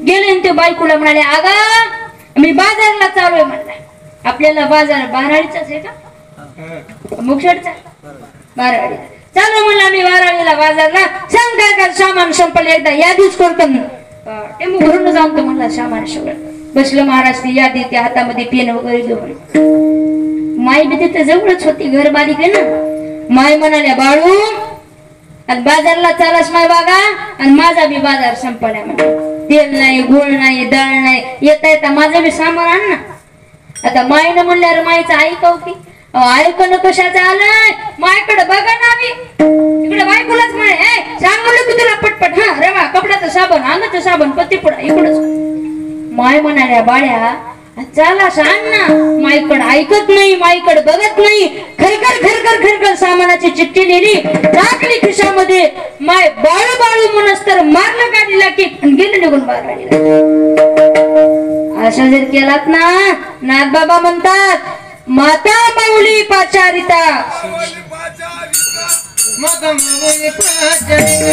गेले आणि ते बायकोला म्हणाले, अगं मी बाजारला चालू म्हणला. आपल्याला बाजार बाराळीचाच आहे का मुक्षडचा? बाराळी चालू म्हणला मी बाराळीला बाजारला. सांग काय काय सामान संपलं, एकदा यादीच करतो. टेम्पो भरून जाऊन तो म्हणला सामान सगळं. बसलं महाराज ती यादी, त्या हातामध्ये पेन वगैरे घेऊन. माय बी तिथे जवळच होती, घर बारीक आहे ना. माय म्हणाल्या, बाळू आणि बाजारला चालस माय बागा, आणि माझा बी बाजार संपला म्हणा. तेल नाही, गुळ नाही, डाळ नाही, येता येता माझं बी सामान आण ना. आता मायनं म्हणल्यावर मायचं ऐकाव की? ऐकणं कशाचं आलंय? मायकडे बघा ना, मी इकडे बायकोलाच म्हणे, सांग म्हणलं की तुला पटपट. हा रवा, कपड्याचं साबण, अन्नाचं साबण, पत्तीपुडा इकडच. माय म्हणाल्या, बाळ्या चला सांग ना. माईकडे ऐकत नाही, माईकडे बघत नाही. खरखर खरखर खरखर सामानाची चिठ्ठी लिहिली, टाकली खिशामध्ये. माय बाळू बाळू म्हणस तर मारलं गाडीला की गेलं निघून बाराळीला. असं जर केलात ना, नाथ बाबा म्हणतात, माता माऊली पाचारिता, माता माऊली पाचारिता.